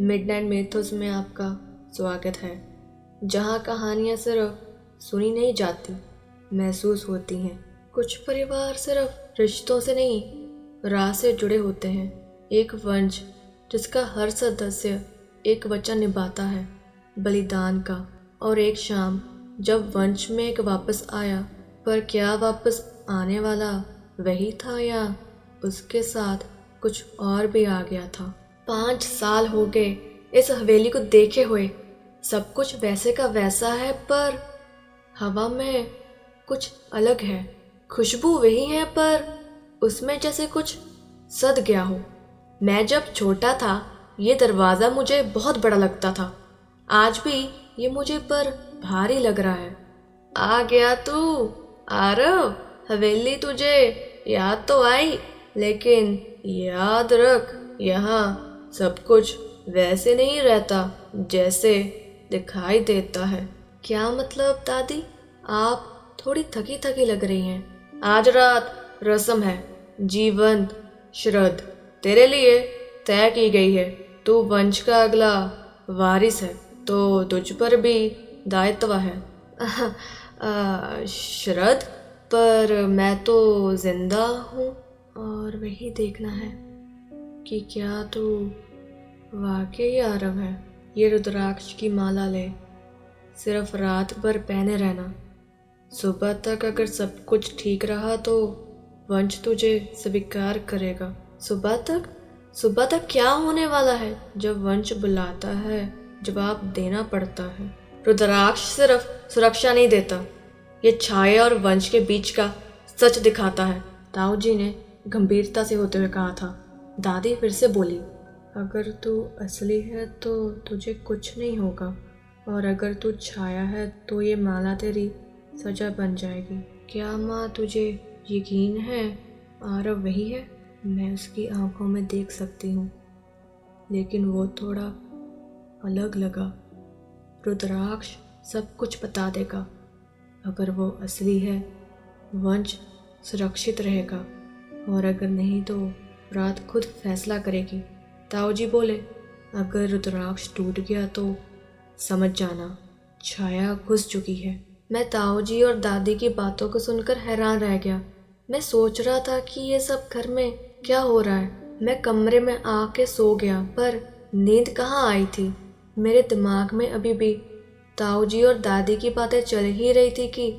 Midnight mythos में आपका स्वागत है, जहाँ कहानियाँ सिर्फ सुनी नहीं जाती, महसूस होती हैं। कुछ परिवार सिर्फ रिश्तों से नहीं, राह से जुड़े होते हैं। एक वंश जिसका हर सदस्य एक वचन निभाता है, बलिदान का। और एक शाम जब वंश में एक वापस आया, पर क्या वापस आने वाला वही था या उसके साथ कुछ और भी आ गया था। 5 साल हो गए इस हवेली को देखे हुए। सब कुछ वैसे का वैसा है, पर हवा में कुछ अलग है। खुशबू वही है, पर उसमें जैसे कुछ सद गया हो। मैं जब छोटा था ये दरवाज़ा मुझे बहुत बड़ा लगता था। आज भी ये मुझे पर भारी लग रहा है। आ गया तू आरव, हवेली तुझे याद तो आई, लेकिन याद रख, यहाँ सब कुछ वैसे नहीं रहता जैसे दिखाई देता है। क्या मतलब दादी? आप थोड़ी थकी थकी लग रही हैं। आज रात रस्म है, जीवन श्रद्ध तेरे लिए तय की गई है। तू वंश का अगला वारिस है, तो तुझ पर भी दायित्व है। श्रद्ध? पर मैं तो जिंदा हूँ, और वही देखना है कि क्या तू वाकई आरव है। ये रुद्राक्ष की माला ले, सिर्फ रात भर पहने रहना। सुबह तक अगर सब कुछ ठीक रहा तो वंश तुझे स्वीकार करेगा। सुबह तक क्या होने वाला है? जब वंश बुलाता है, जवाब देना पड़ता है। रुद्राक्ष सिर्फ सुरक्षा नहीं देता, ये छाया और वंश के बीच का सच दिखाता है, ताऊ जी ने गंभीरता से होते हुए कहा था। दादी फिर से बोली, अगर तू असली है तो तुझे कुछ नहीं होगा, और अगर तू छाया है तो ये माला तेरी सजा बन जाएगी। क्या माँ तुझे यकीन है आरव वही है? मैं उसकी आंखों में देख सकती हूँ, लेकिन वो थोड़ा अलग लगा। रुद्राक्ष सब कुछ बता देगा। अगर वो असली है, वंश सुरक्षित रहेगा, और अगर नहीं तो रात खुद फैसला करेगी। ताऊ जी बोले, अगर रुद्राक्ष टूट गया तो समझ जाना छाया घुस चुकी है। मैं ताऊ जी और दादी की बातों को सुनकर हैरान रह गया। मैं सोच रहा था कि ये सब घर में क्या हो रहा है। मैं कमरे में आके सो गया, पर नींद कहाँ आई थी। मेरे दिमाग में अभी भी ताऊ जी और दादी की बातें चल ही रही थी कि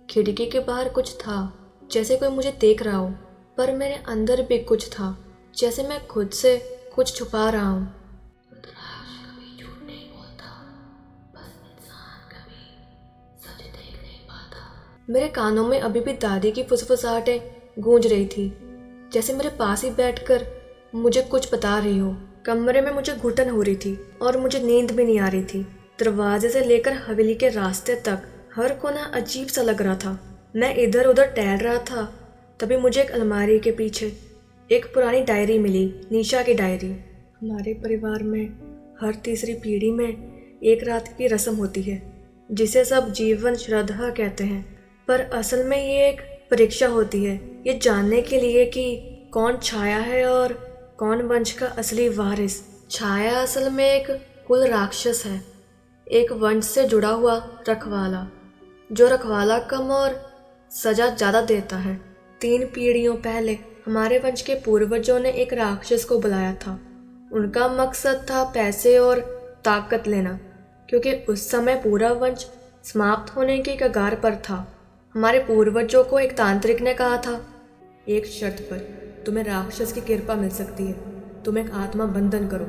खिड़की के बाहर कुछ था, जैसे कोई मुझे देख रहा हो, पर मेरे अंदर भी कुछ था, जैसे मैं खुद से कुछ छुपा रहा हूँ। रुद्राक्ष कभी झूठ नहीं बोलता, बस इंसान कभी सच देख नहीं पाता। मेरे कानों में अभी भी दादी की फुसफुसाहटें गूंज रही थी, जैसे मेरे पास ही बैठकर मुझे कुछ बता रही हो। कमरे में मुझे घुटन हो रही थी और मुझे नींद भी नहीं आ रही थी। दरवाजे से लेकर हवेली के रास्ते तक हर कोना अजीब सा लग रहा था। मैं इधर उधर टहल रहा था, तभी मुझे एक अलमारी के पीछे एक पुरानी डायरी मिली, निशा की डायरी। हमारे परिवार में हर तीसरी पीढ़ी में एक रात की रस्म होती है, जिसे सब जीवन श्रद्धा कहते हैं, पर असल में ये एक परीक्षा होती है, ये जानने के लिए कि कौन छाया है और कौन वंश का असली वारिस। छाया असल में एक कुल राक्षस है, एक वंश से जुड़ा हुआ रखवाला, जो रखवाला कम और सजा ज़्यादा देता है। 3 पीढ़ियों पहले हमारे वंश के पूर्वजों ने एक राक्षस को बुलाया था। उनका मकसद था पैसे और ताकत लेना, क्योंकि उस समय पूरा वंश समाप्त होने की कगार पर था। हमारे पूर्वजों को एक तांत्रिक ने कहा था, एक शर्त पर तुम्हें राक्षस की कृपा मिल सकती है। तुम एक आत्मा बंधन करो,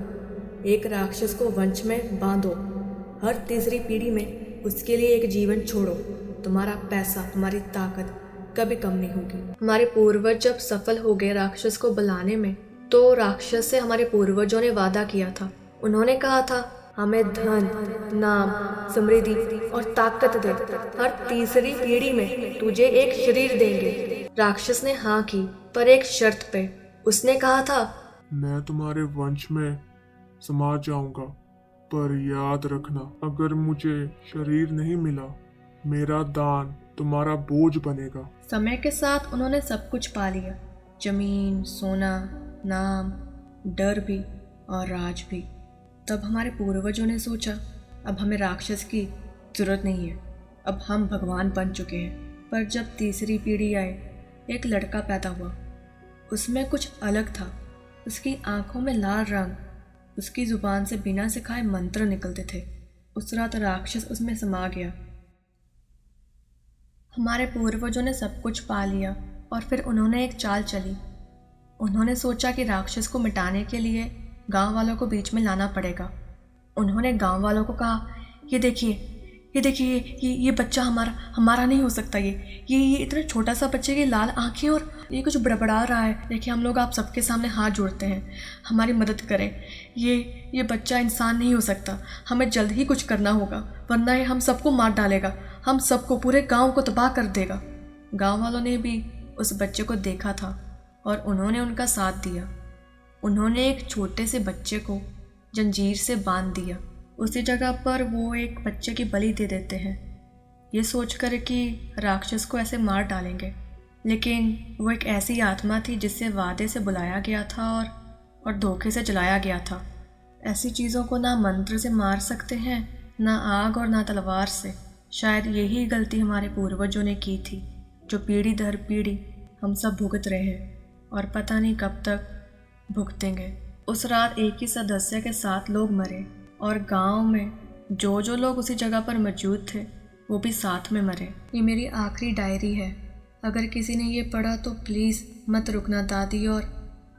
एक राक्षस को वंश में बांधो, हर तीसरी पीढ़ी में उसके लिए एक जीवन छोड़ो। तुम्हारा पैसा, तुम्हारी ताकत कभी कम नहीं होगी। हमारे पूर्वज जब सफल हो गए राक्षस को बुलाने में, तो राक्षस से हमारे पूर्वजों ने वादा किया था। उन्होंने कहा था, हमें धन, नाम, समृद्धि और ताकत दे, हर तीसरी पीढ़ी में तुझे एक शरीर देंगे। राक्षस ने हाँ की, पर एक शर्त पे। उसने कहा था, मैं तुम्हारे वंश में समा जाऊंगा, पर याद रखना, अगर मुझे शरीर नहीं मिला, मेरा दान तुम्हारा बोझ बनेगा। समय के साथ उन्होंने सब कुछ पा लिया, जमीन, सोना, नाम, डर भी और राज भी। तब हमारे पूर्वजों ने सोचा अब हमें राक्षस की जरूरत नहीं है, अब हम भगवान बन चुके हैं। पर जब तीसरी पीढ़ी आई, एक लड़का पैदा हुआ। उसमें कुछ अलग था। उसकी आंखों में लाल रंग, उसकी जुबान से बिना सिखाए मंत्र निकलते थे। उस रात राक्षस उसमें समा गया। हमारे पूर्वजों ने सब कुछ पा लिया और फिर उन्होंने एक चाल चली। उन्होंने सोचा कि राक्षस को मिटाने के लिए गांव वालों को बीच में लाना पड़ेगा। उन्होंने गांव वालों को कहा, ये देखिए ये बच्चा हमारा नहीं हो सकता। ये इतना छोटा सा बच्चे की लाल आंखें और ये कुछ बड़बड़ा रहा है। देखिए, हम लोग आप सबके सामने हाथ जोड़ते हैं, हमारी मदद करें। ये बच्चा इंसान नहीं हो सकता। हमें जल्द ही कुछ करना होगा, वरना ये हम सबको मार डालेगा, हम सबको, पूरे गांव को तबाह कर देगा। गांव वालों ने भी उस बच्चे को देखा था और उन्होंने उनका साथ दिया। उन्होंने एक छोटे से बच्चे को जंजीर से बांध दिया। उसी जगह पर वो एक बच्चे की बलि दे देते हैं, ये सोचकर कि राक्षस को ऐसे मार डालेंगे। लेकिन वो एक ऐसी आत्मा थी जिसे वादे से बुलाया गया था और धोखे से जलाया गया था। ऐसी चीज़ों को ना मंत्र से मार सकते हैं, ना आग और ना तलवार से। शायद यही गलती हमारे पूर्वजों ने की थी, जो पीढ़ी दर पीढ़ी हम सब भुगत रहे हैं और पता नहीं कब तक भुगतेंगे। उस रात एक ही सदस्य के 7 लोग मरे और गांव में जो लोग उसी जगह पर मौजूद थे वो भी साथ में मरे। ये मेरी आखिरी डायरी है। अगर किसी ने ये पढ़ा तो प्लीज़ मत रुकना दादी और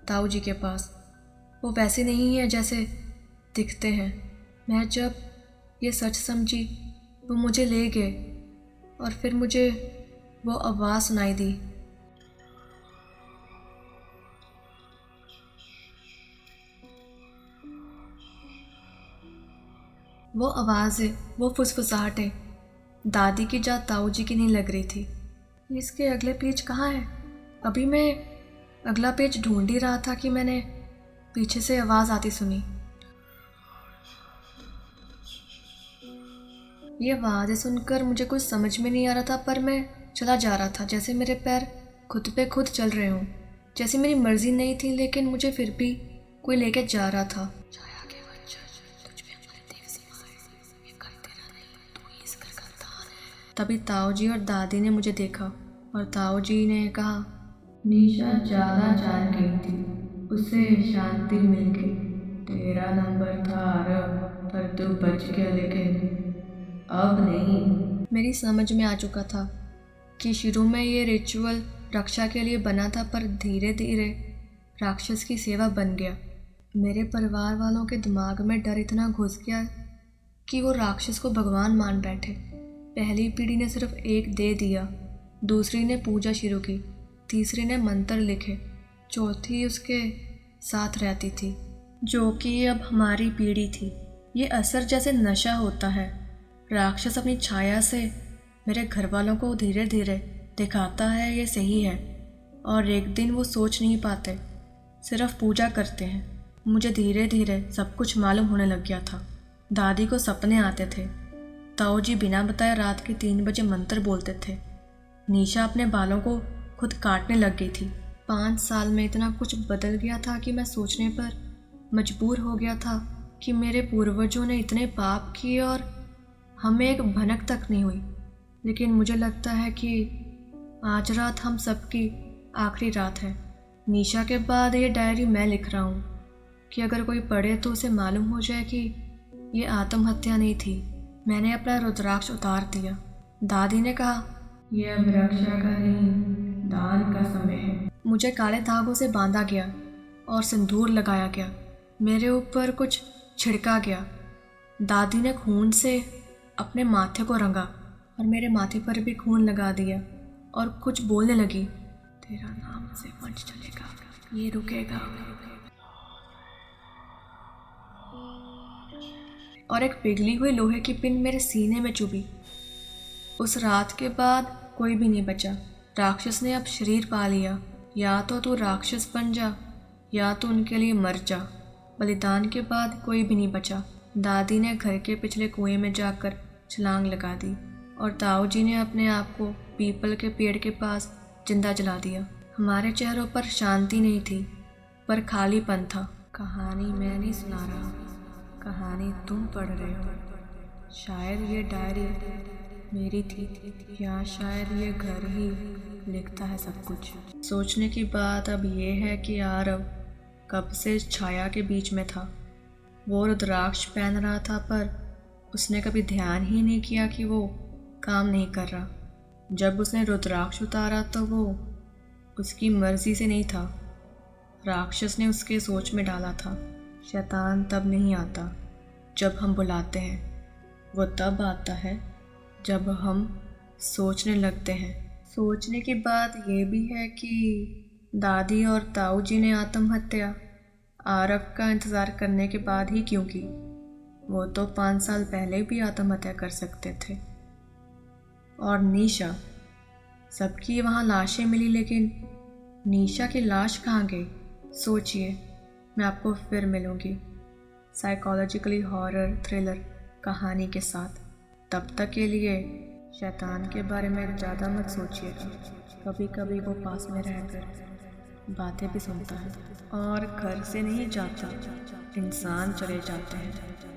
ताऊ जी के पास। वो वैसे नहीं है जैसे दिखते हैं। मैं जब ये सच समझी वो मुझे ले गए और फिर मुझे वो आवाज़ सुनाई दी। वो आवाज़ें, वो फुसफुसाहटें दादी की जा ताऊ जी की नहीं लग रही थी। इसके अगले पेज कहाँ है? अभी मैं अगला पेज ढूंढ ही रहा था कि मैंने पीछे से आवाज़ आती सुनी। ये आवाज़ें सुनकर मुझे कुछ समझ में नहीं आ रहा था, पर मैं चला जा रहा था जैसे मेरे पैर खुद पे खुद चल रहे हों, जैसे मेरी मर्जी नहीं थी, लेकिन मुझे फिर भी कोई लेके जा रहा था। तभी ताऊ जी और दादी ने मुझे देखा और ताऊ जी ने कहा, निशा ज़्यादा जान गई थी, उसे शांति मिल गई। तेरा नंबर था आरव, पर तू बच गया, लेकिन अब नहीं। मेरी समझ में आ चुका था कि शुरू में ये रिचुअल रक्षा के लिए बना था, पर धीरे धीरे राक्षस की सेवा बन गया। मेरे परिवार वालों के दिमाग में डर इतना घुस गया कि वो राक्षस को भगवान मान बैठे। पहली पीढ़ी ने सिर्फ एक दे दिया, दूसरी ने पूजा शुरू की, तीसरी ने मंत्र लिखे, चौथी उसके साथ रहती थी, जो कि अब हमारी पीढ़ी थी। ये असर जैसे नशा होता है। राक्षस अपनी छाया से मेरे घर वालों को धीरे धीरे दिखाता है ये सही है, और एक दिन वो सोच नहीं पाते, सिर्फ पूजा करते हैं। मुझे धीरे धीरे सब कुछ मालूम होने लग गया था। दादी को सपने आते थे, ताऊ जी बिना बताए रात के 3 बजे मंत्र बोलते थे, निशा अपने बालों को खुद काटने लग गई थी। 5 साल में इतना कुछ बदल गया था कि मैं सोचने पर मजबूर हो गया था कि मेरे पूर्वजों ने इतने पाप किए और हमें एक भनक तक नहीं हुई। लेकिन मुझे लगता है कि आज रात हम सबकी आखिरी रात है। निशा के बाद ये डायरी मैं लिख रहा हूँ कि अगर कोई पढ़े तो उसे मालूम हो जाए कि ये आत्महत्या नहीं थी। मैंने अपना रुद्राक्ष उतार दिया। दादी ने कहा, यह अब रक्षा का नहीं, दान का समय है। मुझे काले धागों से बांधा गया और सिंदूर लगाया गया। मेरे ऊपर कुछ छिड़का गया। दादी ने खून से अपने माथे को रंगा और मेरे माथे पर भी खून लगा दिया और कुछ बोलने लगी, तेरा नाम से वंश चलेगा, ये रुकेगा। और एक पिघली हुई लोहे की पिन मेरे सीने में चुभी। उस रात के बाद कोई भी नहीं बचा। राक्षस ने अब शरीर पा लिया। या तो तू राक्षस बन जा या तो उनके लिए मर जा। बलिदान के बाद कोई भी नहीं बचा। दादी ने घर के पिछले कुएं में जाकर छलांग लगा दी और ताऊ जी ने अपने आप को पीपल के पेड़ के पास जिंदा जला दिया। हमारे चेहरों पर शांति नहीं थी, पर खालीपन था। कहानी मैं नहीं सुना रहा, कहानी तुम पढ़ रहे हो। शायद ये डायरी मेरी थी या शायद ये घर ही लिखता है सब कुछ। सोचने की बात अब ये है कि आरव कब से छाया के बीच में था। वो रुद्राक्ष पहन रहा था पर उसने कभी ध्यान ही नहीं किया कि वो काम नहीं कर रहा। जब उसने रुद्राक्ष उतारा तो वो उसकी मर्जी से नहीं था, राक्षस ने उसके सोच में डाला था। शैतान तब नहीं आता जब हम बुलाते हैं, वो तब आता है जब हम सोचने लगते हैं। सोचने की बात यह भी है कि दादी और ताऊ जी ने आत्महत्या आरव का इंतज़ार करने के बाद ही क्यों की। वो तो 5 साल पहले भी आत्महत्या कर सकते थे। और निशा, सबकी वहाँ लाशें मिली लेकिन निशा की लाश कहाँ गई? सोचिए, मैं आपको फिर मिलूँगी साइकोलॉजिकली हॉरर थ्रिलर कहानी के साथ। तब तक के लिए शैतान के बारे में ज़्यादा मत सोचिएगा। कभी कभी वो पास में रहकर बातें भी सुनता है और घर से नहीं जाता, इंसान चले जाते हैं।